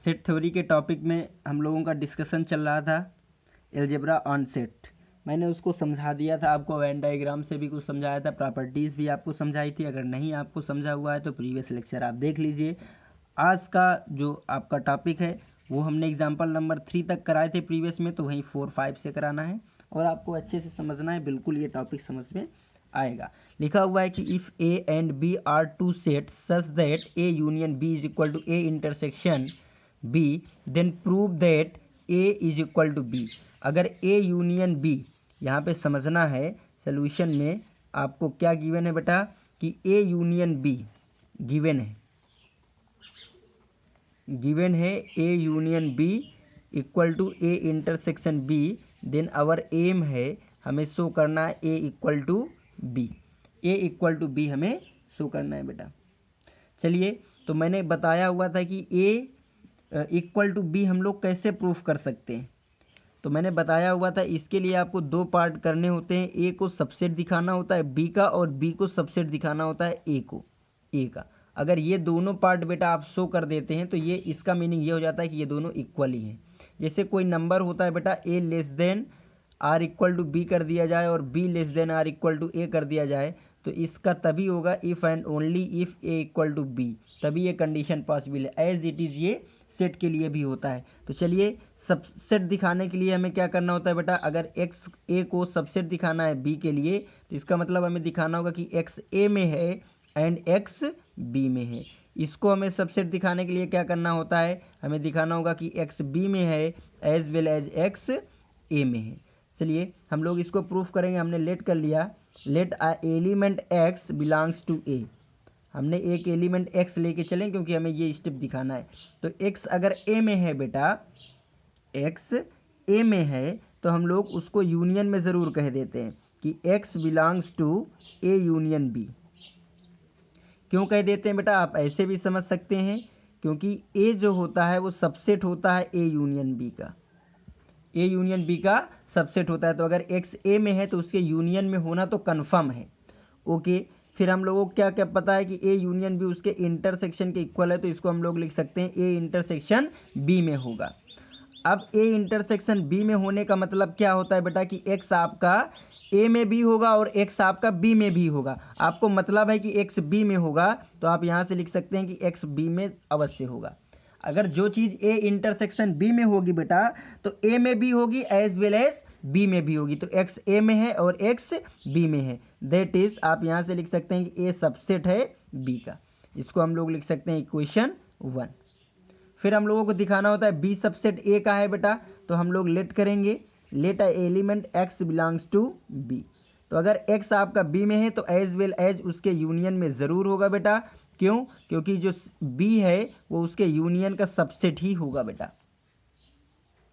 Set theory के topic में हम लोगों का डिस्कशन चल रहा था एलजेब्रा ऑन सेट। मैंने उसको समझा दिया था, आपको वेन डायग्राम से भी कुछ समझाया था, प्रॉपर्टीज़ भी आपको समझाई थी। अगर नहीं आपको समझा हुआ है तो प्रीवियस लेक्चर आप देख लीजिए। आज का जो आपका टॉपिक है वो हमने एग्जाम्पल नंबर 3 तक कराए थे प्रीवियस में, तो वहीं 4, 5 से कराना है और आपको अच्छे से समझना है। बिल्कुल ये टॉपिक समझ में आएगा। लिखा हुआ है कि if A and B are two set such that A union B is equal to A intersection B, then prove that A is equal to B. अगर ए यूनियन बी, यहाँ पे समझना है सोल्यूशन में आपको क्या गिवन है बेटा, कि ए यूनियन बी गिवन है A union B equal to A intersection B, then our aim है हमें शो करना है A equal to B. A equal to B हमें शो करना है बेटा। चलिए, तो मैंने बताया हुआ था कि ए इक्वल टू बी हम लोग कैसे प्रूफ कर सकते हैं। तो मैंने बताया हुआ था इसके लिए आपको दो पार्ट करने होते हैं। ए को सबसेट दिखाना होता है बी का, और बी को सबसेट दिखाना होता है ए का। अगर ये दोनों पार्ट बेटा आप शो कर देते हैं तो ये इसका मीनिंग ये हो जाता है कि ये दोनों इक्वल ही हैं। जैसे कोई नंबर होता है बेटा, A less than or equal to B कर दिया जाए और B less than or equal to A कर दिया जाए, तो इसका तभी होगा if and only if A equal to B, तभी ये कंडीशन पॉसिबल है। एज इट इज़ ये सेट के लिए भी होता है। तो चलिए, सबसेट दिखाने के लिए हमें क्या करना होता है बेटा, अगर एक्स ए को सबसेट दिखाना है बी के लिए, तो इसका मतलब हमें दिखाना होगा कि एक्स ए में है एंड एक्स बी में है। इसको हमें सबसेट दिखाने के लिए क्या करना होता है, हमें दिखाना होगा कि एक्स बी में है एज वेल एज एक्स ए में है। चलिए हम लोग इसको प्रूफ करेंगे। हमने लेट कर लिया, let a element x belongs to A. हमने एक एलिमेंट एक्स लेके चलें क्योंकि हमें ये स्टेप दिखाना है। तो एक्स अगर ए में है बेटा, एक्स ए में है, तो हम लोग उसको यूनियन में ज़रूर कह देते हैं कि x belongs to A union B. क्यों कह देते हैं बेटा, आप ऐसे भी समझ सकते हैं क्योंकि ए जो होता है वो सबसेट होता है ए यूनियन बी का। ए यूनियन बी का सबसेट होता है, तो अगर एक्स ए में है तो उसके यूनियन में होना तो कन्फर्म है। ओके, फिर हम लोगों को क्या क्या पता है कि ए यूनियन बी उसके इंटरसेक्शन के इक्वल है, तो इसको हम लोग लिख सकते हैं ए इंटरसेक्शन बी में होगा। अब ए इंटरसेक्शन बी में होने का मतलब क्या होता है बेटा, कि एक्स आपका ए में भी होगा और एक्स आपका बी में भी होगा। आपको मतलब है कि एक्स बी में होगा, तो आप यहाँ से लिख सकते हैं कि एक्स बी में अवश्य होगा। अगर जो चीज़ ए इंटरसेक्शन बी में होगी बेटा, तो ए में भी होगी एज वेल एज बी में भी होगी। तो एक्स ए में है और एक्स बी में है, दैट इज आप यहाँ से लिख सकते हैं कि ए सबसेट है बी का। इसको हम लोग लिख सकते हैं इक्वेशन 1। फिर हम लोगों को दिखाना होता है बी सबसेट ए का है बेटा, तो हम लोग लेट करेंगे, let a element x belongs to B. तो अगर एक्स आपका बी में है तो एज वेल एज उसके यूनियन में ज़रूर होगा बेटा। क्यों? क्योंकि जो बी है वो उसके यूनियन का सबसेट ही होगा बेटा।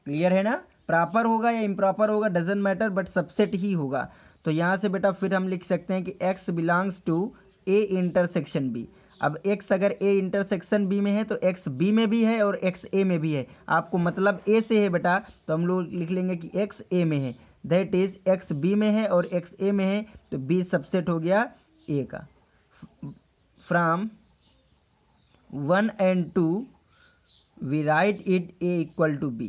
क्लियर है ना? प्रॉपर होगा या इम्प्रॉपर होगा डजेंट मैटर, बट सबसेट ही होगा। तो यहाँ से बेटा फिर हम लिख सकते हैं कि x belongs to A intersection B. अब एक्स अगर ए इंटरसेक्शन बी में है तो एक्स बी में भी है और एक्स ए में भी है। आपको मतलब ए से है बेटा, तो हम लोग लिख लेंगे कि एक्स ए में है, दैट इज एक्स बी में है और एक्स ए में है, तो बी सबसेट हो गया ए का। From 1 and 2 we write it A equal to B.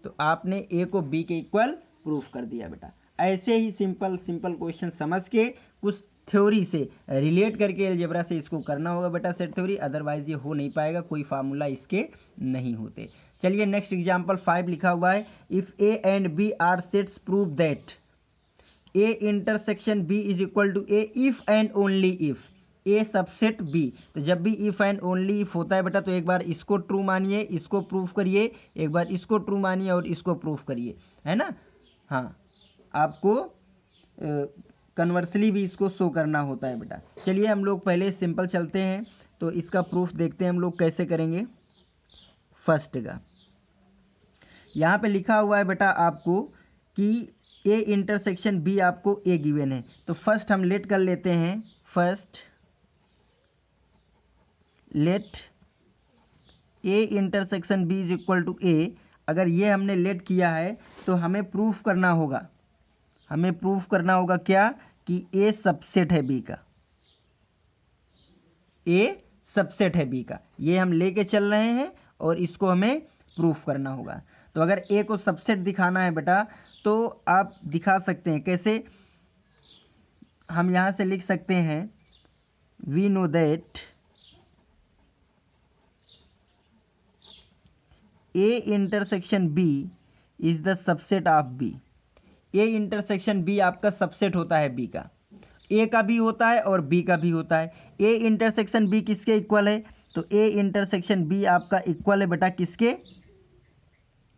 तो आपने ए को बी के इक्वल प्रूफ कर दिया बेटा। ऐसे ही सिंपल क्वेश्चन समझ के कुछ थ्योरी से रिलेट करके अलजेब्रा से इसको करना होगा बेटा सेट थ्योरी, अदरवाइज ये हो नहीं पाएगा, कोई फार्मूला इसके नहीं होते। चलिए नेक्स्ट एग्जांपल 5 लिखा हुआ है, if A and B are sets prove that A intersection B is equal to A if and only if A subset B. तो जब भी इफ़ एंड ओनली इफ़ होता है बेटा, तो एक बार इसको ट्रू मानिए, इसको प्रूफ करिए, एक बार इसको ट्रू मानिए और इसको प्रूफ करिए, है ना। हाँ, आपको कन्वर्सली भी इसको शो करना होता है बेटा। चलिए हम लोग पहले सिंपल चलते हैं, तो इसका प्रूफ देखते हैं हम लोग कैसे करेंगे। फर्स्ट का यहाँ पे लिखा हुआ है बेटा आपको कि ए इंटरसेक्शन बी आपको ए गिवन है। तो फर्स्ट हम लेट कर लेते हैं, first let A intersection B is equal to A. अगर ये हमने लेट किया है तो हमें प्रूफ करना होगा, क्या, कि ए सबसेट है बी का, ए सबसेट है बी का। ये हम लेके चल रहे हैं और इसको हमें प्रूफ करना होगा। तो अगर ए को सबसेट दिखाना है बेटा तो आप दिखा सकते हैं। कैसे? हम यहाँ से लिख सकते हैं we know that A intersection B is the subset of B. A intersection B आपका सबसेट होता है बी का। ए का भी होता है और बी का भी होता है। ए इंटरसेक्शन बी किसके इक्वल है? तो ए इंटरसेक्शन बी आपका इक्वल है बेटा किसके?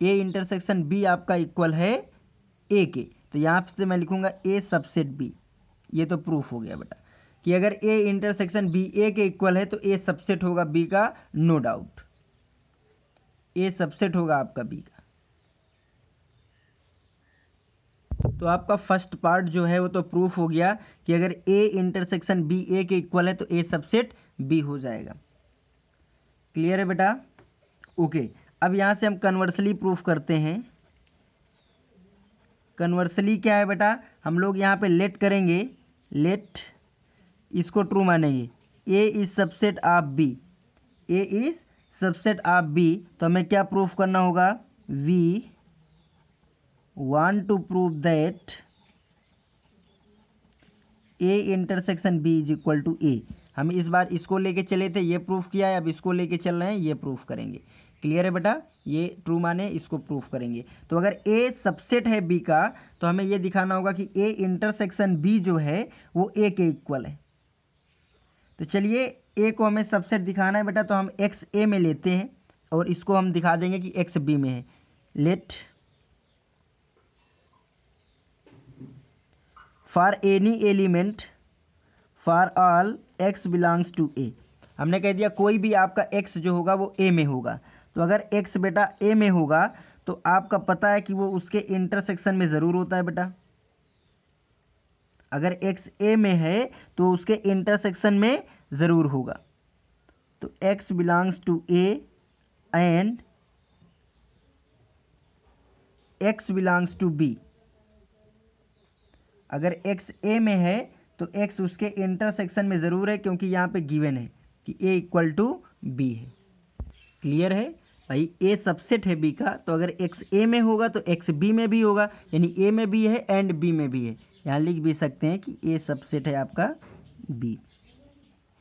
ए इंटरसेक्शन बी आपका इक्वल है ए के। तो यहाँ से मैं लिखूंगा ए सबसेट बी। ये तो प्रूफ हो गया बेटा कि अगर ए इंटरसेक्शन बी ए के इक्वल है तो ए सबसेट होगा बी का, नो डाउट। ए सबसेट होगा आपका बी का। तो आपका फर्स्ट पार्ट जो है वो तो प्रूफ हो गया कि अगर ए इंटरसेक्शन बी ए के इक्वल है तो ए सबसेट बी हो जाएगा। क्लियर है बेटा? ओके, अब यहाँ से हम कन्वर्सली प्रूफ करते हैं। कन्वर्सली क्या है बेटा? हम लोग यहाँ पे लेट करेंगे, लेट इसको ट्रू मानेंगे। A is subset of B, A is subset of B. तो हमें क्या प्रूफ करना होगा? We want to prove that A intersection B is equal to A। हम इस बार इसको लेके चले थे, ये प्रूफ किया है, अब इसको लेके चल रहे हैं, ये प्रूफ करेंगे। क्लियर है बेटा? ये ट्रू माने इसको प्रूफ करेंगे। तो अगर A सबसेट है B का तो हमें ये दिखाना होगा कि A इंटरसेक्शन B जो है वो A के इक्वल है। तो चलिए A को हमें सबसेट दिखाना है बेटा, तो हम X A में लेते हैं और इसको हम दिखा देंगे कि X B में है। Let for any element for all x belongs to A. हमने कह दिया कोई भी आपका x जो होगा वो a में होगा। तो अगर x बेटा a में होगा तो आपका पता है कि वो उसके इंटरसेक्शन में ज़रूर होता है बेटा। अगर x a में है तो उसके इंटरसेक्शन में ज़रूर होगा। तो x belongs to a and x belongs to b। अगर x a में है तो x उसके इंटरसेक्शन में ज़रूर है, क्योंकि यहाँ पे गिवन है कि a इक्वल टू b है। क्लियर है भाई? a सबसेट है b का, तो अगर x a में होगा तो x b में भी होगा, यानी a में भी है एंड b में भी है। यहाँ लिख भी सकते हैं कि a सबसेट है आपका b।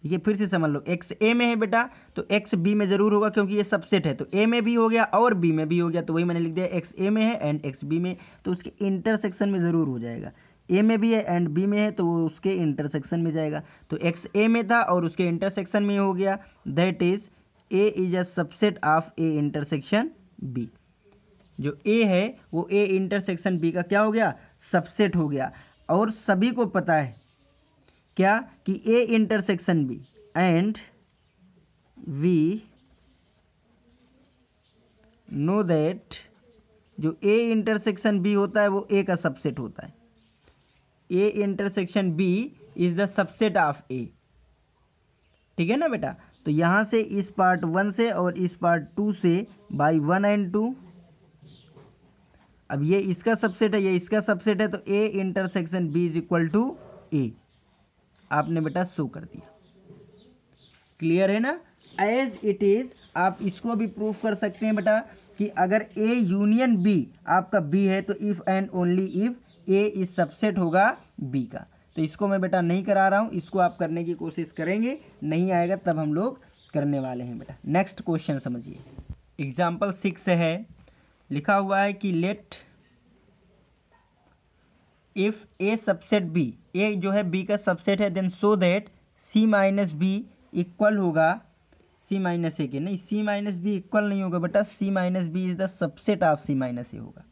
ये फिर से समझ लो, x a में है बेटा तो x b में ज़रूर होगा, क्योंकि ये सबसेट है। तो a में भी हो गया और b में भी हो गया, तो वही मैंने लिख दिया x a में है एंड x b में, तो उसके इंटरसेक्शन में ज़रूर हो जाएगा। ए में भी है एंड बी में है तो वो उसके इंटरसेक्शन में जाएगा। तो एक्स ए में था और उसके इंटरसेक्शन में हो गया, that is A is a subset of A intersection B. जो ए है वो ए इंटरसेक्शन बी का क्या हो गया? सबसेट हो गया। और सभी को पता है क्या कि A intersection B and we know that जो ए इंटरसेक्शन बी होता है वो ए का सबसेट होता है। A intersection B is the subset of A. ठीक है ना बेटा? तो यहाँ से इस पार्ट 1 से और इस पार्ट 2 से बाई 1 एंड 2। अब ये इसका सबसेट है, ये इसका सबसेट है, तो A intersection B is equal to A. आपने बेटा शो कर दिया। क्लियर है ना? एज इट इज आप इसको भी प्रूफ कर सकते हैं बेटा कि अगर ए यूनियन बी आपका बी है तो if and only if A is subset होगा बी का। तो इसको मैं बेटा नहीं करा रहा हूँ, इसको आप करने की कोशिश करेंगे, नहीं आएगा तब हम लोग करने वाले हैं बेटा। नेक्स्ट क्वेश्चन समझिए। एग्जाम्पल 6 है, लिखा हुआ है कि let if A subset B, A जो है बी का सबसेट है, then so that C minus B equal होगा सी माइनस ए के। नहीं, सी माइनस बी इक्वल नहीं होगा बेटा, C minus B is the subset of C minus A होगा।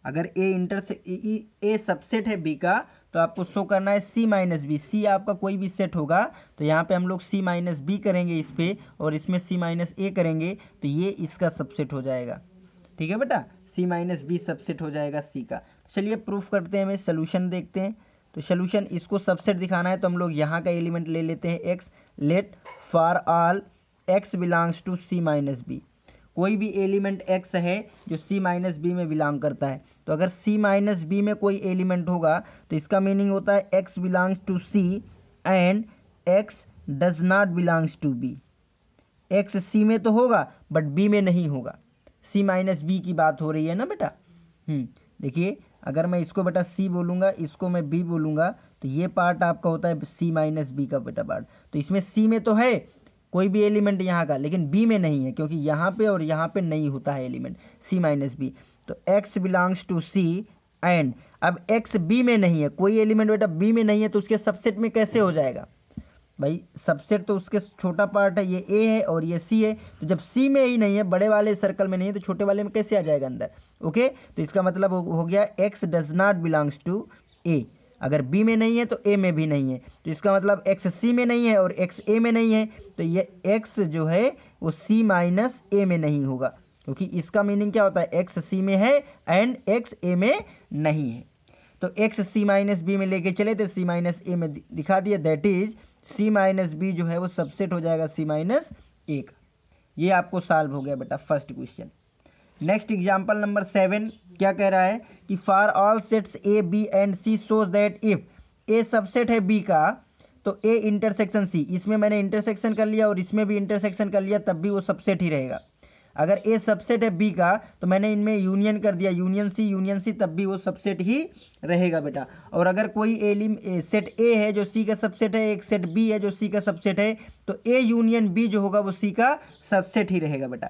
अगर ए सबसेट है बी का तो आपको शो करना है सी माइनस बी। सी आपका कोई भी सेट होगा तो यहाँ पे हम लोग सी माइनस बी करेंगे इस पे, और इसमें सी माइनस ए करेंगे, तो ये इसका सबसेट हो जाएगा। ठीक है बेटा? सी माइनस बी सबसेट हो जाएगा सी का। चलिए प्रूफ करते हैं, हमें सोल्यूशन देखते हैं। तो सोल्यूशन, इसको सबसेट दिखाना है तो हम लोग यहाँ का एलिमेंट ले लेते हैं x. Let for all x belongs to C minus B. कोई भी एलिमेंट x है जो c माइनस बी में बिलोंग करता है, तो अगर c माइनस बी में कोई एलिमेंट होगा तो इसका मीनिंग होता है x belongs to c and x does not belongs to b। X C में तो होगा बट बी में नहीं होगा, सी माइनस बी की बात हो रही है ना बेटा। देखिए अगर मैं इसको बेटा सी बोलूँगा, इसको मैं बी बोलूँगा, तो ये पार्ट आपका होता है सी माइनस बी का बेटा पार्ट। तो इसमें सी में तो है कोई भी एलिमेंट यहाँ का, लेकिन बी में नहीं है, क्योंकि यहाँ पे और यहाँ पे नहीं होता है एलिमेंट सी माइनस बी। तो x belongs to C and, अब एक्स बी में नहीं है, कोई एलिमेंट बेटा बी में नहीं है, तो उसके सबसेट में कैसे हो जाएगा भाई? सबसेट तो उसके छोटा पार्ट है, ये ए है और ये सी है, तो जब सी में ही नहीं है, बड़े वाले सर्कल में नहीं है, तो छोटे वाले में कैसे आ जाएगा अंदर? ओके, तो इसका मतलब हो गया x does not belongs to A. अगर बी में नहीं है तो ए में भी नहीं है, तो इसका मतलब एक्स सी में नहीं है और एक्स ए में नहीं है, तो ये एक्स जो है वो सी माइनस ए में नहीं होगा, क्योंकि इसका मीनिंग क्या होता है? एक्स सी में है एंड एक्स ए में नहीं है। तो एक्स सी माइनस बी में लेके चले थे, सी माइनस ए में दिखा दिया, that is C minus B जो है वो सबसेट हो जाएगा सी माइनस ए का। ये आपको सॉल्व हो गया बेटा first question. Next example number 7 क्या कह रहा है कि for all sets A B and C shows that if A subset है बी का तो ए इंटरसेक्शन सी, इसमें मैंने इंटरसेक्शन कर लिया और इसमें भी इंटरसेक्शन कर लिया, तब भी वो सबसेट ही रहेगा। अगर ए सबसेट है बी का तो मैंने इनमें यूनियन कर दिया, यूनियन सी, तब भी वो सबसेट ही रहेगा बेटा। और अगर कोई सेट ए है जो सी का सबसेट है, एक सेट बी है जो सी का सबसेट है, तो ए यूनियन बी जो होगा वो सी का सबसेट ही रहेगा बेटा।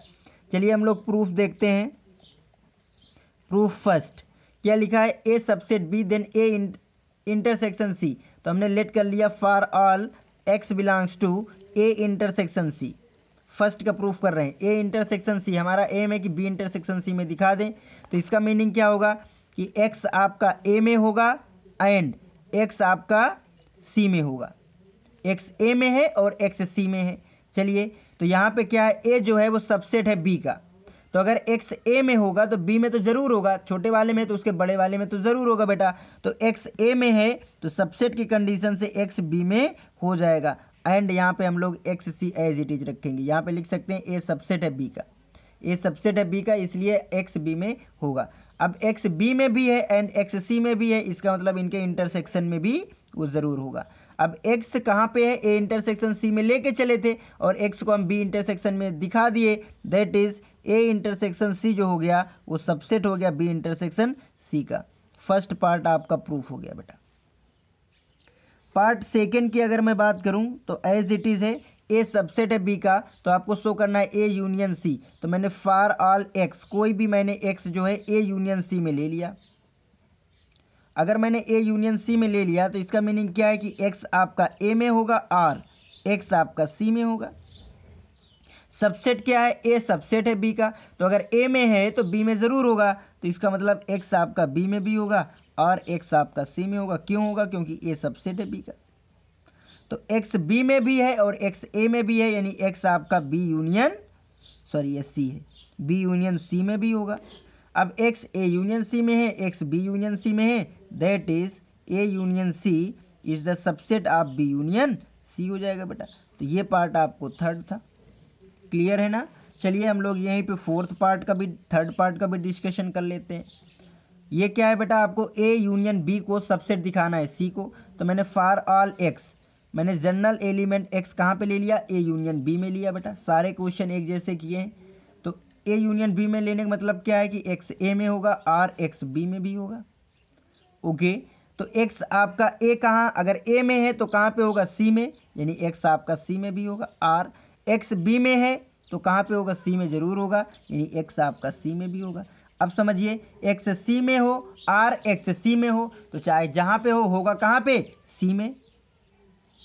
चलिए हम लोग प्रूफ देखते हैं। प्रूफ फर्स्ट क्या लिखा है? A subset B then A intersection C, तो हमने लेट कर लिया for all x belongs to A intersection C. First का प्रूफ कर रहे हैं, ए इंटरसेक्शन सी, हमारा एम है कि बी इंटरसेक्शन सी में दिखा दें। तो इसका मीनिंग क्या होगा कि एक्स आपका ए में होगा एंड एक्स आपका सी में होगा, एक्स ए में है और एक्स सी में है। चलिए तो यहाँ पे क्या है, ए जो है वो सबसेट है बी का, तो अगर एक्स ए में होगा तो बी में तो ज़रूर होगा, छोटे वाले में तो उसके बड़े वाले में तो ज़रूर होगा बेटा। तो एक्स ए में है तो सबसेट की कंडीशन से एक्स बी में हो जाएगा, एंड यहाँ पे हम लोग x C as it is रखेंगे। यहाँ पे लिख सकते हैं ए सबसेट है बी का, ए सबसेट है बी का, इसलिए एक्स बी में होगा। अब एक्स बी में भी है एंड एक्स सी में भी है, इसका मतलब इनके इंटरसेक्शन में भी वो ज़रूर होगा। अब एक्स कहाँ पे है? ए इंटरसेक्शन सी में लेके चले थे और एक्स को हम बी इंटरसेक्शन में दिखा दिए, that is A intersection C जो हो गया वो सबसेट हो गया बी इंटरसेक्शन सी का। फर्स्ट पार्ट आपका प्रूफ हो गया बेटा। पार्ट सेकेंड की अगर मैं बात करूं तो एज इट इज़ है, ए सबसेट है बी का, तो आपको शो करना है ए यूनियन सी। तो मैंने फॉर ऑल एक्स, कोई भी मैंने एक्स जो है ए यूनियन सी में ले लिया। अगर मैंने ए यूनियन सी में ले लिया तो इसका मीनिंग क्या है कि एक्स आपका ए में होगा और एक्स आपका सी में होगा। सबसेट क्या है? ए सबसेट है बी का, तो अगर ए में है तो बी में ज़रूर होगा, तो इसका मतलब एक्स आपका बी में भी होगा और एक्स आपका सी में होगा। क्यों होगा? क्योंकि ए सबसेट है बी का। तो एक्स बी में भी है और एक्स ए में भी है, यानी एक्स आपका बी यूनियन ये सी है, बी यूनियन सी में भी होगा। अब एक्स ए यूनियन सी में है, एक्स बी यूनियन सी में है, that is A union C is the subset of B union C हो जाएगा बेटा। तो ये पार्ट आपको थर्ड था, क्लियर है ना? चलिए हम लोग यहीं पे फोर्थ पार्ट का भी, थर्ड पार्ट का भी डिस्कशन कर लेते हैं। ये क्या है बेटा? आपको ए यूनियन बी को सबसेट दिखाना है सी को, तो मैंने फॉर ऑल एक्स, मैंने जनरल एलिमेंट एक्स कहाँ पे ले लिया? ए यूनियन बी में लिया बेटा। सारे क्वेश्चन एक जैसे किए हैं, तो ए यूनियन बी में लेने का मतलब क्या है कि एक्स ए में होगा और एक्स बी में भी होगा। ओके, तो एक्स आपका ए कहाँ, अगर ए में है तो कहाँ पे होगा? सी में, यानी एक्स आपका सी में भी होगा। और एक्स बी में है तो कहाँ पे होगा? सी में ज़रूर होगा, यानी एक्स आपका सी में भी होगा। अब समझिए, एक्स सी में हो और एक्स सी में हो, तो चाहे जहाँ पे हो, होगा कहाँ पे? सी में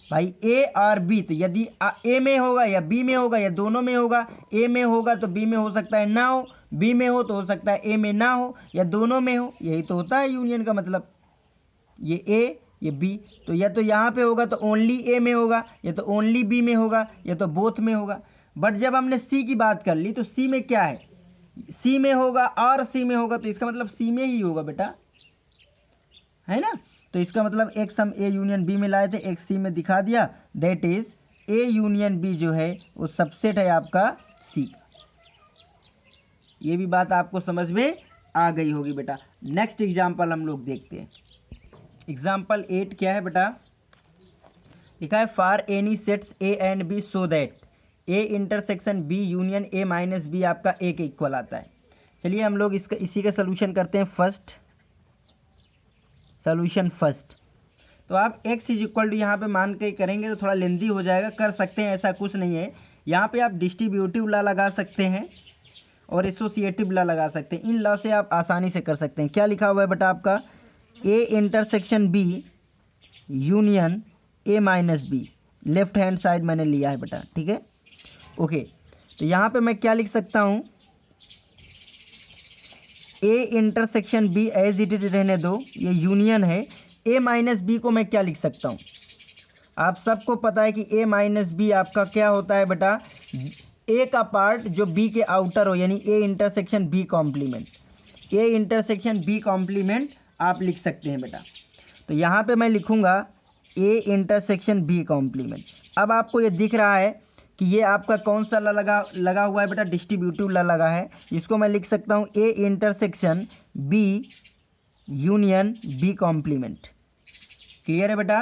भाई। ए और बी, तो यदि ए में होगा या बी में होगा या दोनों में होगा, ए में होगा तो बी में हो सकता है ना हो, बी में हो तो हो सकता है ए में ना हो, या दोनों में हो। यही तो होता है यूनियन का मतलब, ये ए ये बी, तो या तो यहाँ पे होगा तो ओनली ए में होगा, या तो ओनली बी में होगा, या तो बोथ में होगा। बट जब हमने सी की बात कर ली तो सी में क्या है? सी में होगा और सी में होगा, तो इसका मतलब सी में ही होगा बेटा, है ना? तो इसका मतलब एक्स हम ए यूनियन बी में लाए थे, एक्स सी में दिखा दिया, that is A union B जो है वो सबसेट है आपका सी का। ये भी बात आपको समझ में आ गई होगी बेटा। नेक्स्ट एग्जाम्पल हम लोग देखते हैं। एग्जाम्पल 8 क्या है बेटा? लिखा है for any sets A and B so that A intersection B union A minus B आपका ए के इक्वल आता है। चलिए हम लोग इसका इसी का सलूशन करते हैं। फर्स्ट सॉल्यूशन फर्स्ट, तो आप x इज इक्वल टू यहाँ पे मान के करेंगे तो थोड़ा लेंदी हो जाएगा, कर सकते हैं, ऐसा कुछ नहीं है। यहाँ पे आप डिस्ट्रीब्यूटिव लॉ लगा सकते हैं और एसोसिएटिव लॉ लगा सकते हैं। इन लॉ से आप आसानी से कर सकते हैं। क्या लिखा हुआ है बेटा आपका, A intersection B union A minus B, left hand side मैंने लिया है बेटा, ठीक है, ओके। तो यहाँ पे मैं क्या लिख सकता हूँ, A intersection B as it is रहने दो, ये यूनियन है। ए माइनस बी को मैं क्या लिख सकता हूँ, आप सबको पता है कि ए माइनस बी आपका क्या होता है बेटा, ए का पार्ट जो बी के आउटर हो, यानी A intersection B complement. A intersection B complement आप लिख सकते हैं बेटा। तो यहाँ पे मैं लिखूँगा ए इंटरसेक्शन बी कॉम्प्लीमेंट। अब आपको ये दिख रहा है कि ये आपका कौन सा लगा हुआ है बेटा, डिस्ट्रीब्यूटिव ला लगा है। इसको मैं लिख सकता हूँ A intersection B union B complement. Clear है बेटा,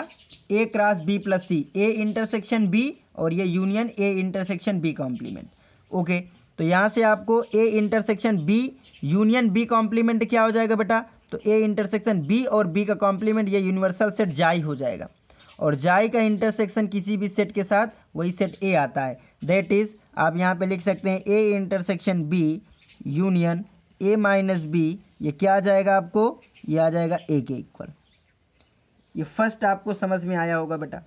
A cross B plus C, A intersection B और ये union A intersection B complement, okay. तो यहाँ से आपको A intersection B union B complement क्या हो जाएगा बेटा, तो ए इंटरसेक्शन बी और बी का कॉम्प्लीमेंट ये यूनिवर्सल सेट जाई हो जाएगा, और जाई का इंटरसेक्शन किसी भी सेट के साथ वही सेट ए आता है। दैट इज़ आप यहाँ पे लिख सकते हैं A intersection B union A minus B, ये क्या आ जाएगा आपको, ये आ जाएगा ए के इक्वल। ये फर्स्ट आपको समझ में आया होगा बेटा,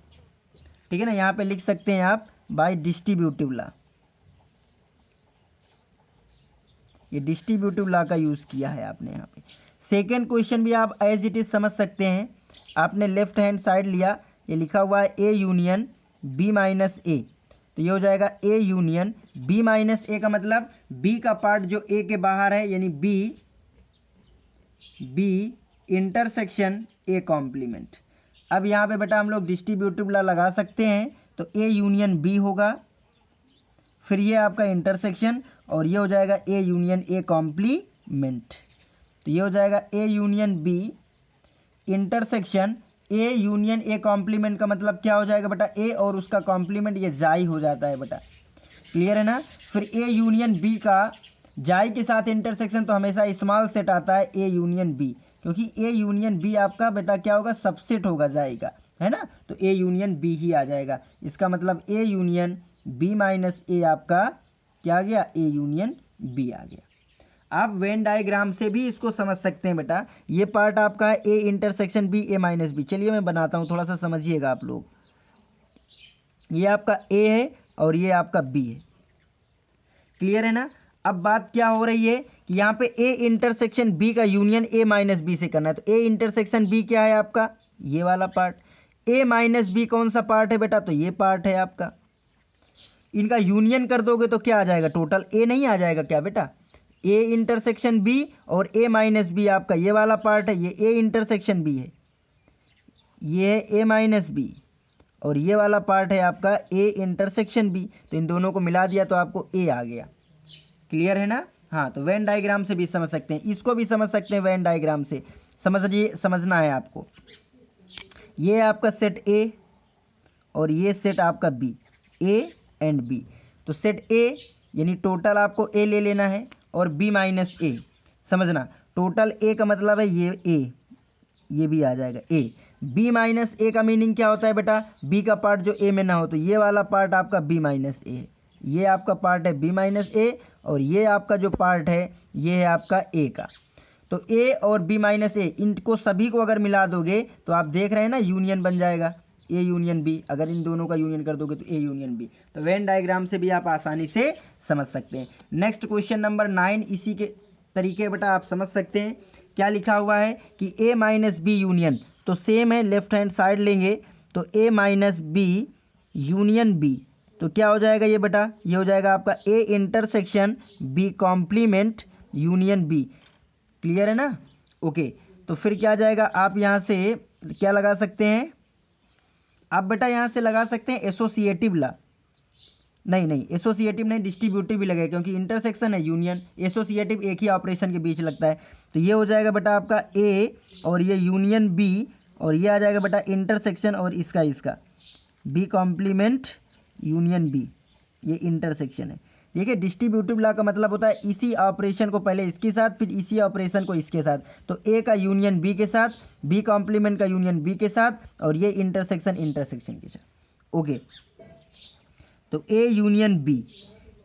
ठीक है ना। यहाँ पे लिख सकते हैं आप बाय डिस्ट्रीब्यूटिव लॉ, ये डिस्ट्रीब्यूटिव लॉ का यूज़ किया है आपने यहाँ पे। सेकेंड क्वेश्चन भी आप एज इट इज समझ सकते हैं। आपने लेफ्ट हैंड साइड लिया, ये लिखा हुआ है ए यूनियन बी माइनस ए, तो ये हो जाएगा ए यूनियन बी माइनस ए का मतलब बी का पार्ट जो ए के बाहर है, यानी बी इंटरसेक्शन ए कॉम्प्लीमेंट। अब यहाँ पे बेटा हम लोग डिस्ट्रीब्यूटिव लॉ लगा सकते हैं, तो ए यूनियन बी होगा, फिर ये आपका इंटरसेक्शन, और ये हो जाएगा ए यूनियन ए कॉम्प्लीमेंट। तो ये हो जाएगा A union B intersection A union A complement का मतलब क्या हो जाएगा बेटा, ए और उसका कॉम्प्लीमेंट ये जाई हो जाता है बेटा, क्लियर है ना। फिर ए यूनियन बी का जाई के साथ इंटरसेक्शन तो हमेशा स्मॉल सेट आता है ए यूनियन बी, क्योंकि ए यूनियन बी आपका बेटा क्या होगा, सबसेट होगा जाई का, है ना। तो ए यूनियन बी ही आ जाएगा। इसका मतलब ए यूनियन बी माइनस ए आपका क्या आ गया, ए यूनियन बी आ गया। आप वेन डायग्राम से भी इसको समझ सकते हैं बेटा। ये पार्ट आपका है A intersection B A minus B. चलिए मैं बनाता हूँ, थोड़ा सा समझिएगा आप लोग। ये आपका ए है और ये आपका बी है, क्लियर है ना। अब बात क्या हो रही है कि यहाँ पे ए इंटरसेक्शन बी का यूनियन ए माइनस बी से करना है। तो ए इंटरसेक्शन बी क्या है आपका, ये वाला पार्ट। ए माइनस बी कौन सा पार्ट है बेटा, तो ये पार्ट है आपका। इनका यूनियन कर दोगे तो क्या आ जाएगा, टोटल ए नहीं आ जाएगा क्या बेटा, ए इंटरसेक्शन बी और ए माइनस बी आपका ये वाला पार्ट है, ये ए इंटरसेक्शन बी है, ये है ए माइनस बी, और ये वाला पार्ट है आपका ए इंटरसेक्शन बी। तो इन दोनों को मिला दिया तो आपको ए आ गया, क्लियर है ना। हाँ, तो वेन डायग्राम से भी समझ सकते हैं, इसको भी समझ सकते हैं वेन डायग्राम से। समझिए, समझना है आपको। ये आपका सेट ए और ये सेट आपका बी, ए एंड बी। तो सेट ए यानी टोटल आपको ए ले लेना है और बी माइनस ए, समझना। टोटल ए का मतलब है ये ए, ये भी आ जाएगा ए। बी माइनस ए का मीनिंग क्या होता है बेटा, बी का पार्ट जो ए में ना हो, तो ये वाला पार्ट आपका बी माइनस ए है, ये आपका पार्ट है बी माइनस ए, और ये आपका जो पार्ट है ये है आपका ए का। तो ए और बी माइनस ए, इनको सभी को अगर मिला दोगे तो आप देख रहे हैं ना यूनियन बन जाएगा, ए यूनियन बी। अगर इन दोनों का यूनियन कर दोगे तो ए यूनियन बी। तो वेन डायग्राम से भी आप आसानी से समझ सकते हैं। नेक्स्ट क्वेश्चन नंबर 9 इसी के तरीके बेटा आप समझ सकते हैं। क्या लिखा हुआ है कि ए माइनस बी यूनियन, तो सेम है, लेफ्ट हैंड साइड लेंगे तो ए माइनस बी यूनियन बी, तो क्या हो जाएगा ये बेटा, ये हो जाएगा आपका A intersection B complement union B, clear है ना। ओके, तो फिर क्या जाएगा, आप यहाँ से क्या लगा सकते हैं, आप बेटा यहाँ से लगा सकते हैं एसोसिएटिव लॉ। नहीं, एसोसिएटिव नहीं, डिस्ट्रीब्यूटिव भी लगेगा, क्योंकि इंटरसेक्शन है, यूनियन एसोसिएटिव एक ही ऑपरेशन के बीच लगता है। तो ये हो जाएगा बेटा आपका ए और ये यूनियन बी, और ये आ जाएगा बेटा इंटरसेक्शन और इसका बी कॉम्प्लीमेंट यूनियन बी, ये इंटरसेक्शन है। देखिए डिस्ट्रीब्यूटिव लॉ का मतलब होता है इसी ऑपरेशन को पहले इसके साथ, फिर इसी ऑपरेशन को इसके साथ। तो ए का यूनियन बी के साथ, बी कॉम्प्लीमेंट का यूनियन बी के साथ, और ये इंटरसेक्शन इंटरसेक्शन के साथ। ओके, तो A union B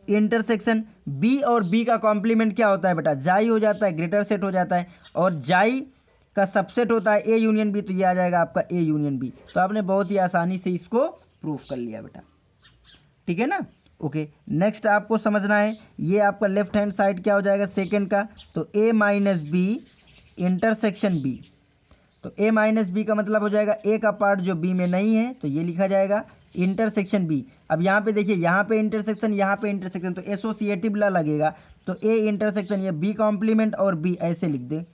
intersection, B और बी का कॉम्प्लीमेंट क्या होता है बेटा, जाई हो जाता है, ग्रेटर सेट हो जाता है, और जाई का सबसेट होता है ए यूनियन बी, तो ये आ जाएगा आपका ए यूनियन बी। तो आपने बहुत ही आसानी से इसको प्रूफ कर लिया बेटा, ठीक है ना। ओके, नेक्स्ट आपको समझना है, ये आपका लेफ्ट हैंड साइड क्या हो जाएगा सेकंड का, तो ए माइनस बी इंटरसेक्शन बी। तो ए माइनस बी का मतलब हो जाएगा ए का पार्ट जो बी में नहीं है, तो ये लिखा जाएगा इंटरसेक्शन बी। अब यहाँ पे देखिए, यहाँ पे इंटरसेक्शन, यहाँ पे इंटरसेक्शन, तो एसोसिएटिव ला लगेगा, तो ए इंटरसेक्शन ये बी कॉम्प्लीमेंट और बी ऐसे लिख दे।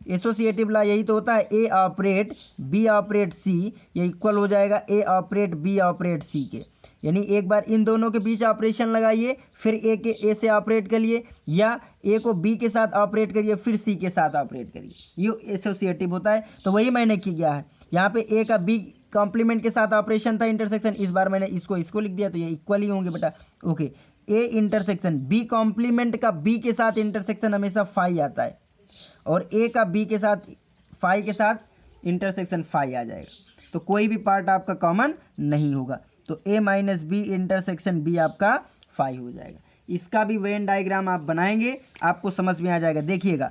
एसोसिएटिव ला यही तो होता है, ए ऑपरेट बी ऑपरेट सी, ये इक्वल हो जाएगा ए ऑपरेट बी ऑपरेट सी के। यानी एक बार इन दोनों के बीच ऑपरेशन लगाइए, फिर ए के ए से ऑपरेट करिए, या ए को बी के साथ ऑपरेट करिए, फिर सी के साथ ऑपरेट करिए, ये एसोसिएटिव होता है। तो वही मैंने किया है, यहाँ पे ए का बी कॉम्प्लीमेंट के साथ ऑपरेशन था इंटरसेक्शन, इस बार मैंने इसको लिख दिया, तो ये इक्वल ही होंगे बेटा। Okay, A intersection B complement का बी के साथ इंटरसेक्शन हमेशा फाई आता है, और ए का बी के साथ फाई के साथ इंटरसेक्शन फाई आ जाएगा, तो कोई भी पार्ट आपका कॉमन नहीं होगा। तो ए माइनस बी इंटरसेक्शन बी आपका फाई हो जाएगा। इसका भी वेन डायग्राम आप बनाएंगे, आपको समझ में आ जाएगा। देखिएगा,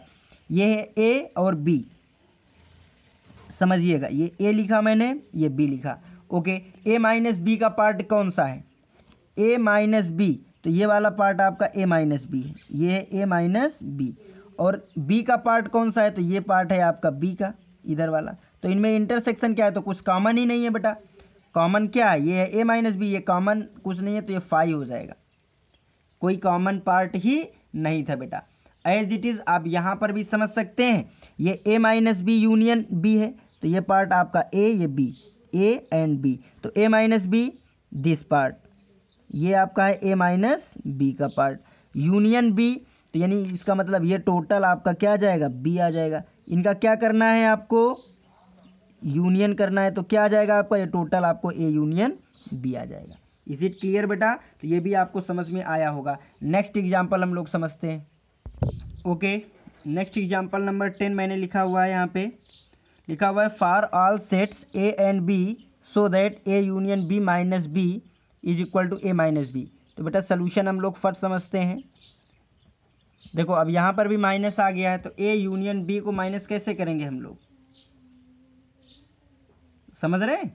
ये है ए और बी, समझिएगा, ये ए लिखा मैंने, ये बी लिखा। ओके, ए माइनस बी का पार्ट कौन सा है, ए माइनस बी, तो ये वाला पार्ट आपका ए माइनस बी है, ये है ए माइनस बी। और बी का पार्ट कौन सा है, तो ये पार्ट है आपका बी का, इधर वाला। तो इनमें इंटरसेक्शन क्या है, तो कुछ कॉमन ही नहीं है बेटा। कॉमन क्या है, ये है ए माइनस बी, ये कॉमन कुछ नहीं है, तो ये फाई हो जाएगा, कोई कॉमन पार्ट ही नहीं था बेटा। एज इट इज़ आप यहाँ पर भी समझ सकते हैं, ये ए माइनस बी यूनियन बी है, तो ये पार्ट आपका ए, ये बी, ए एंड बी, तो ए माइनस बी दिस पार्ट, ये आपका है ए माइनस बी का पार्ट, यूनियन बी, तो यानी इसका मतलब ये टोटल आपका क्या आ जाएगा, बी आ जाएगा। इनका क्या करना है आपको, यूनियन करना है, तो क्या आ जाएगा आपका, ये टोटल आपको ए यूनियन बी आ जाएगा। इज इट क्लियर बेटा, तो ये भी आपको समझ में आया होगा। नेक्स्ट एग्जाम्पल हम लोग समझते हैं। ओके, नेक्स्ट एग्जाम्पल नंबर 10 मैंने लिखा हुआ है, यहाँ पे लिखा हुआ है for all sets A and B so that A union B minus B is equal to A minus B. तो बेटा सोल्यूशन हम लोग फर्स्ट समझते हैं। देखो अब यहाँ पर भी माइनस आ गया है, तो ए यूनियन बी को माइनस कैसे करेंगे हम लोग, समझ रहे हैं।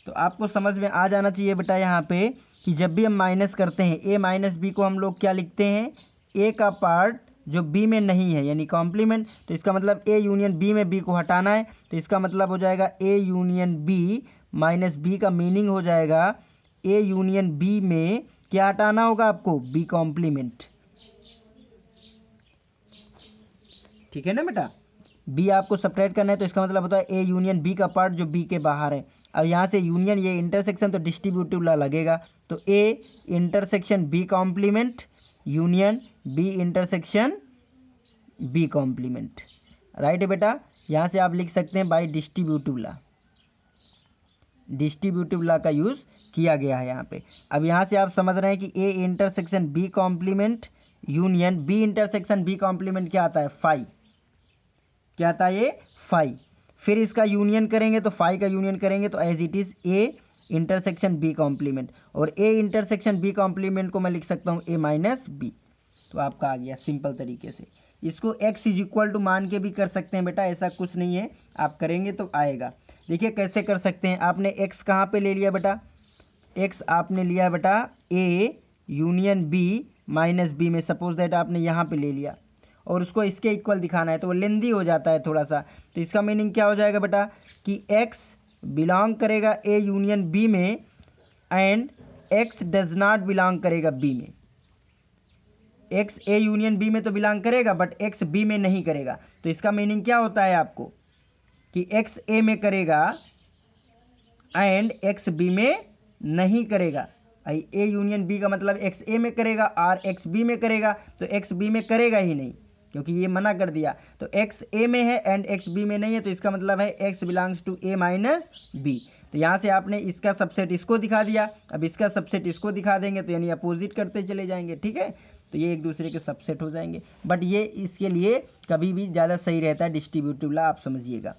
तो आपको समझ में आ जाना चाहिए बेटा यहाँ पे कि जब भी हम माइनस करते हैं ए माइनस बी को हम लोग क्या लिखते हैं, ए का पार्ट जो बी में नहीं है यानी कॉम्प्लीमेंट, तो इसका मतलब ए यूनियन बी में बी को हटाना है, तो इसका मतलब हो जाएगा A union B minus B का मीनिंग हो जाएगा ए यूनियन बी में क्या हटाना होगा आपको, बी कॉम्प्लीमेंट, ठीक है ना बेटा। बी आपको सेपरेट करना है, तो इसका मतलब होता है ए यूनियन बी का पार्ट जो बी के बाहर है। अब यहाँ से यूनियन ये इंटरसेक्शन, तो डिस्ट्रीब्यूटिव ला लगेगा, तो A intersection B complement union B intersection B complement, right है बेटा। यहाँ से आप लिख सकते हैं by distributive law, distributive law का यूज़ किया गया है यहाँ पे। अब यहाँ से आप समझ रहे हैं कि A intersection B complement union B intersection B complement क्या आता है, फाई, क्या आता है ये, फाई। फिर इसका यूनियन करेंगे, तो फाई का यूनियन करेंगे, तो as it is A intersection B complement, और ए इंटरसेक्शन बी कॉम्प्लीमेंट को मैं लिख सकता हूँ ए माइनस बी। तो आपका आ गया सिंपल तरीके से। इसको x इज इक्वल टू मान के भी कर सकते हैं बेटा, ऐसा कुछ नहीं है, आप करेंगे तो आएगा। देखिए कैसे कर सकते हैं, आपने x कहाँ पे ले लिया बेटा, x आपने लिया बेटा a यूनियन b माइनस बी में, सपोज दैट आपने यहाँ पे ले लिया, और उसको इसके इक्वल दिखाना है, तो वो लेंदी हो जाता है थोड़ा सा। तो इसका मीनिंग क्या हो जाएगा बेटा कि x बिलोंग करेगा a यूनियन b में and x does not belong करेगा b में। x a यूनियन b में तो बिलोंग करेगा, बट x b में नहीं करेगा। तो इसका मीनिंग क्या होता है आपको कि x a में करेगा एंड x b में नहीं करेगा। a यूनियन b का मतलब x a में करेगा और x b में करेगा, तो x b में करेगा ही नहीं, क्योंकि ये मना कर दिया। तो x a में है एंड x b में नहीं है, तो इसका मतलब है x belongs to a minus b। तो यहाँ से आपने इसका सबसेट इसको दिखा दिया, अब इसका सबसेट इसको दिखा देंगे, तो यानी अपोजिट करते चले जाएंगे। ठीक है, तो ये एक दूसरे के सबसेट हो जाएंगे। बट ये इसके लिए कभी भी ज़्यादा सही रहता है डिस्ट्रीब्यूटिव लॉ, आप समझिएगा।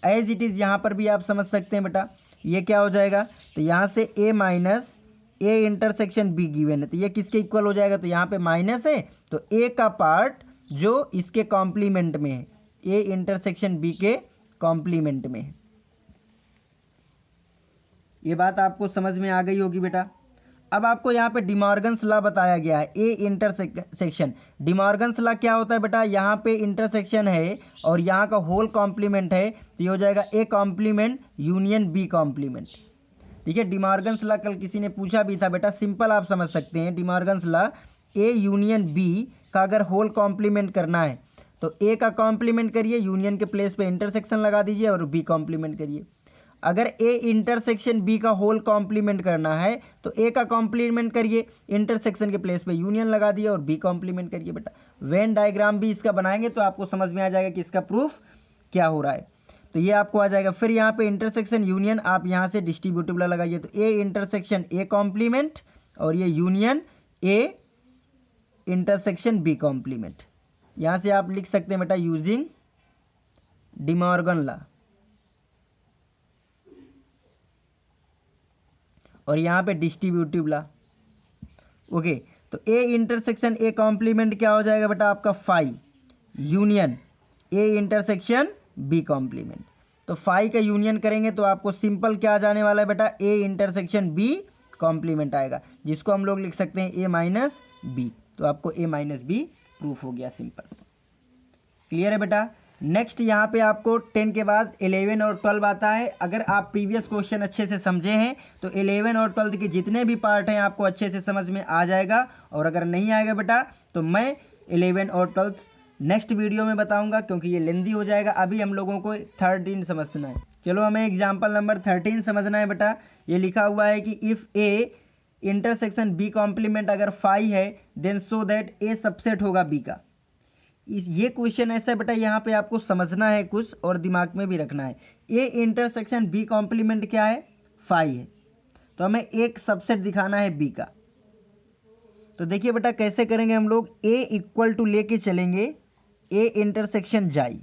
एज इट इज़ यहाँ पर भी आप समझ सकते हैं बेटा, ये क्या हो जाएगा, तो यहाँ से a minus a intersection b given है, तो ये किसके इक्वल हो जाएगा, तो यहाँ पे माइनस है तो a का पार्ट जो इसके कॉम्प्लीमेंट में है, a इंटरसेक्शन b के कॉम्प्लीमेंट में है। ये बात आपको समझ में आ गई होगी बेटा। अब आपको यहाँ पे डिमॉर्गन्स लॉ बताया गया है, ए इंटरसेक्शन। डिमॉर्गन्स लॉ क्या होता है बेटा, यहाँ पे इंटरसेक्शन है और यहाँ का होल कॉम्प्लीमेंट है, तो ये हो जाएगा A complement union B complement. ठीक है, डिमॉर्गन्स लॉ कल किसी ने पूछा भी था बेटा, सिंपल आप समझ सकते हैं। De Morgan's law A union B का अगर होल कॉम्प्लीमेंट करना है तो ए का कॉम्प्लीमेंट करिए, यूनियन के प्लेस पे इंटरसेक्शन लगा दीजिए और बी कॉम्प्लीमेंट करिए। अगर ए इंटरसेक्शन बी का होल कॉम्प्लीमेंट करना है तो ए का कॉम्प्लीमेंट करिए, इंटरसेक्शन के प्लेस पे यूनियन लगा दिए और बी कॉम्प्लीमेंट करिए बेटा। वेन डायग्राम भी इसका बनाएंगे तो आपको समझ में आ जाएगा कि इसका प्रूफ क्या हो रहा है। तो ये आपको आ जाएगा। फिर यहाँ पे इंटरसेक्शन यूनियन आप यहाँ से डिस्ट्रीब्यूटिव लॉ लगाइए, तो ए इंटरसेक्शन ए कॉम्प्लीमेंट और ये union A intersection B complement. यहाँ से आप लिख सकते हैं बेटा यूजिंग डिमॉर्गन लॉ। और यहाँ पे डिस्ट्रीब्यूटिव लॉ। ओके, तो ए इंटरसेक्शन ए कॉम्प्लीमेंट क्या हो जाएगा बेटा आपका phi union A intersection B complement. तो फाई का यूनियन करेंगे तो आपको सिंपल क्या जाने वाला है बेटा, ए इंटरसेक्शन बी कॉम्प्लीमेंट आएगा, जिसको हम लोग लिख सकते हैं ए माइनस बी। तो आपको ए माइनस बी प्रूफ हो गया, सिंपल। क्लियर है बेटा। नेक्स्ट यहाँ पे आपको 10 के बाद 11 और 12 आता है। अगर आप प्रीवियस क्वेश्चन अच्छे से समझे हैं तो 11 और 12 के जितने भी पार्ट हैं आपको अच्छे से समझ में आ जाएगा, और अगर नहीं आएगा बेटा तो मैं 11 और 12 नेक्स्ट वीडियो में बताऊंगा, क्योंकि ये लेंदी हो जाएगा। अभी हम लोगों को 13 समझना है। चलो हमें एग्जाम्पल नंबर 13 समझना है बेटा। ये लिखा हुआ है कि if A intersection B complement अगर फाई है then so that A subset होगा बी का। ये क्वेश्चन ऐसा है बेटा, यहाँ पे आपको समझना है कुछ और दिमाग में भी रखना है। ए इंटरसेक्शन बी कॉम्प्लीमेंट क्या है, फाई है, तो हमें एक सबसेट दिखाना है बी का। तो देखिए बेटा कैसे करेंगे हम लोग, ए इक्वल टू लेके चलेंगे ए इंटरसेक्शन जाई।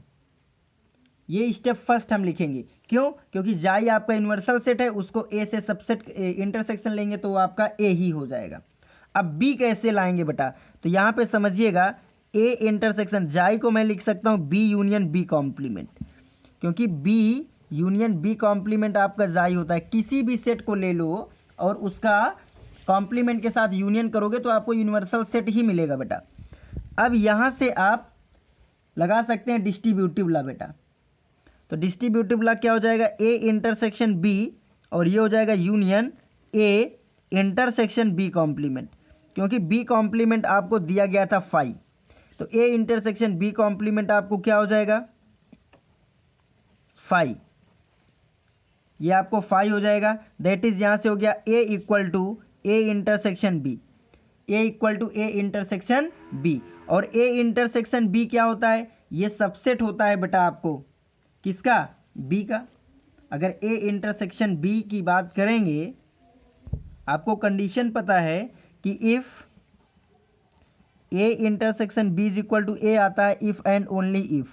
ये स्टेप फर्स्ट हम लिखेंगे, क्यों, क्योंकि जाई आपका यूनिवर्सल सेट है, उसको ए से सबसेट इंटरसेक्शन लेंगे तो वो आपका ए ही हो जाएगा। अब बी कैसे लाएंगे बेटा, तो यहाँ पे समझिएगा ए इंटरसेक्शन जाई को मैं लिख सकता हूँ बी यूनियन बी कॉम्प्लीमेंट, क्योंकि बी यूनियन बी कॉम्प्लीमेंट आपका जाई होता है। किसी भी सेट को ले लो और उसका कॉम्प्लीमेंट के साथ यूनियन करोगे तो आपको यूनिवर्सल सेट ही मिलेगा बेटा। अब यहाँ से आप लगा सकते हैं डिस्ट्रीब्यूटिव लॉ बेटा। तो डिस्ट्रीब्यूटिव लॉ क्या हो जाएगा, ए इंटरसेक्शन बी और ये हो जाएगा union A intersection B complement, क्योंकि बी कॉम्प्लीमेंट आपको दिया गया था फाई, तो ए इंटरसेक्शन बी कॉम्प्लीमेंट आपको क्या हो जाएगा, फाई। ये आपको फाई हो जाएगा। दैट इज यहाँ से हो गया A equal to A intersection B, A equal to A intersection B. और ए इंटरसेक्शन बी क्या होता है, ये सबसेट होता है बेटा आपको किसका, बी का। अगर ए इंटरसेक्शन बी की बात करेंगे, आपको कंडीशन पता है कि if A intersection B is equal to A आता है इफ़ एंड ओनली इफ़।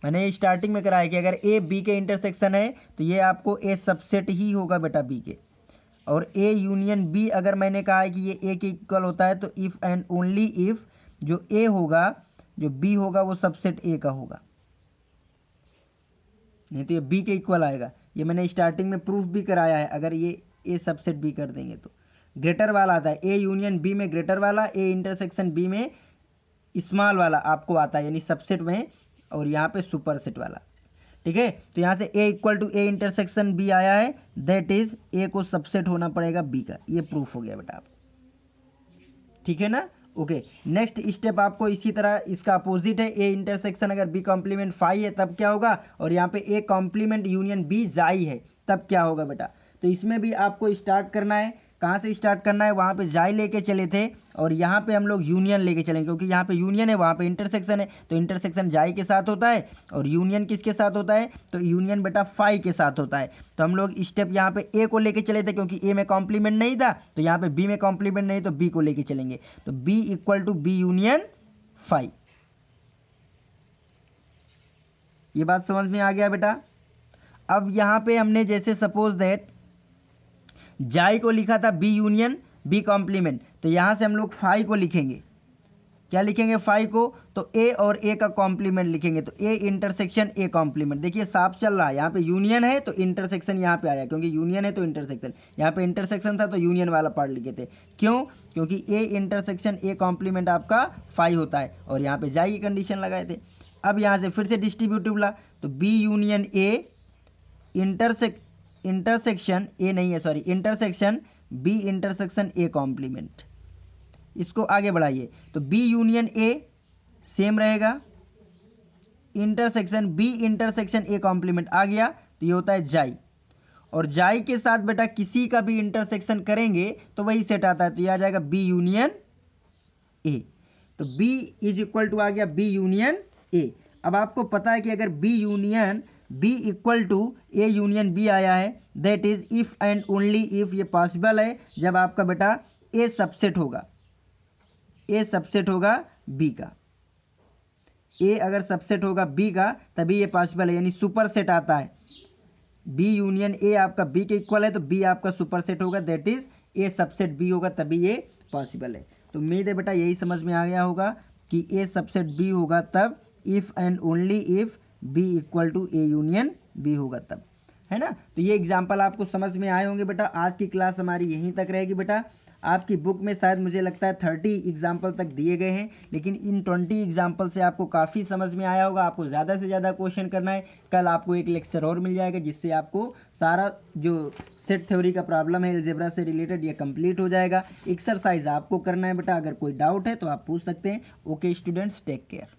मैंने स्टार्टिंग में कराया कि अगर ए बी के इंटरसेक्शन है तो ये आपको ए सबसेट ही होगा बेटा बी के। और ए यूनियन बी अगर मैंने कहा है कि ये ए के इक्वल होता है तो इफ़ एंड ओनली इफ़ जो ए होगा, जो बी होगा वो सबसेट ए का होगा, नहीं तो ये बी के इक्वल आएगा। ये मैंने स्टार्टिंग में प्रूफ भी कराया है। अगर ये ए सबसेट बी कर देंगे तो ग्रेटर वाला आता है, ए यूनियन बी में ग्रेटर वाला, ए इंटरसेक्शन बी में स्मॉल वाला आपको आता है, यानी सबसेट में, और यहाँ पे सुपरसेट वाला। ठीक है, तो यहाँ से A equal to A intersection B आया है, दैट इज ए को सबसेट होना पड़ेगा बी का। ये प्रूफ हो गया बेटा आप, ठीक है ना। ओके, नेक्स्ट स्टेप आपको इसी तरह इसका अपोजिट है, ए इंटरसेक्शन अगर बी कॉम्प्लीमेंट फाई है तब क्या होगा, और यहाँ पे ए कॉम्प्लीमेंट यूनियन बी जाई है तब क्या होगा बेटा। तो इसमें भी आपको स्टार्ट करना है कहाँ से स्टार्ट करना है, वहाँ पे जाई लेके चले थे और यहाँ पे हम लोग यूनियन लेके चलेंगे, क्योंकि यहाँ पे यूनियन है वहाँ पे इंटरसेक्शन है, तो इंटरसेक्शन जाई के साथ होता है और यूनियन किसके साथ होता है, तो यूनियन बेटा फाई के साथ होता है। तो हम लोग स्टेप यहाँ पे ए को लेके चले थे, क्योंकि ए में कॉम्प्लीमेंट नहीं था, तो यहाँ पे बी में कॉम्प्लीमेंट नहीं, तो बी को लेके चलेंगे। तो B equal to B union phi. ये बात समझ में आ गया बेटा। अब यहाँ पे हमने जैसे सपोज दैट जाई को लिखा था बी यूनियन बी कॉम्प्लीमेंट, तो यहाँ से हम लोग फाई को लिखेंगे। क्या लिखेंगे, फाई को, तो ए और ए का कॉम्प्लीमेंट लिखेंगे, तो ए इंटरसेक्शन ए कॉम्प्लीमेंट। देखिए साफ चल रहा है, यहाँ पे यूनियन है तो इंटरसेक्शन यहाँ पे आया, क्योंकि यूनियन है तो इंटरसेक्शन, यहाँ पे इंटरसेक्शन था तो यूनियन वाला पार्ट लिखे थे। क्यों, क्योंकि ए इंटरसेक्शन ए कॉम्प्लीमेंट आपका फाई होता है, और यहाँ पे जाई की कंडीशन लगाए थे। अब यहाँ से फिर से डिस्ट्रीब्यूटिव ला, तो B union A intersection A नहीं है sorry intersection B intersection A complement. इसको आगे बढ़ाइए, तो बी यूनियन ए सेम रहेगा, intersection B intersection A complement आ गया, तो ये होता है जाई। और जाई के साथ बेटा किसी का भी इंटरसेक्शन करेंगे तो वही सेट आता है, तो ये आ जाएगा बी यूनियन ए। तो बी इज इक्वल टू आ गया बी यूनियन ए। अब आपको पता है कि अगर B union B equal to A union B आया है, that is if and only if, ये पॉसिबल है जब आपका बेटा ए सबसेट होगा, ए सबसेट होगा बी का, ए अगर सबसेट होगा बी का तभी ये पॉसिबल है, यानी सुपर सेट आता है। बी यूनियन ए आपका बी के इक्वल है तो बी आपका सुपर सेट होगा, that is A subset B होगा, तभी ये पॉसिबल है। तो उम्मीद है बेटा यही समझ में आ गया होगा कि ए सबसेट बी होगा तब, if and only if B equal to A union B होगा तब, है ना। तो ये एग्जाम्पल आपको समझ में आए होंगे बेटा। आज की क्लास हमारी यहीं तक रहेगी बेटा। आपकी बुक में शायद मुझे लगता है 30 एग्जाम्पल तक दिए गए हैं, लेकिन इन 20 एग्जाम्पल से आपको काफ़ी समझ में आया होगा। आपको ज़्यादा से ज़्यादा क्वेश्चन करना है। कल आपको एक लेक्चर और मिल जाएगा जिससे आपको सारा जो सेट थ्योरी का प्रॉब्लम है अलजेब्रा से रिलेटेड ये कंप्लीट हो जाएगा। एक्सरसाइज आपको करना है बेटा, अगर कोई डाउट है तो आप पूछ सकते हैं। Okay students, take care.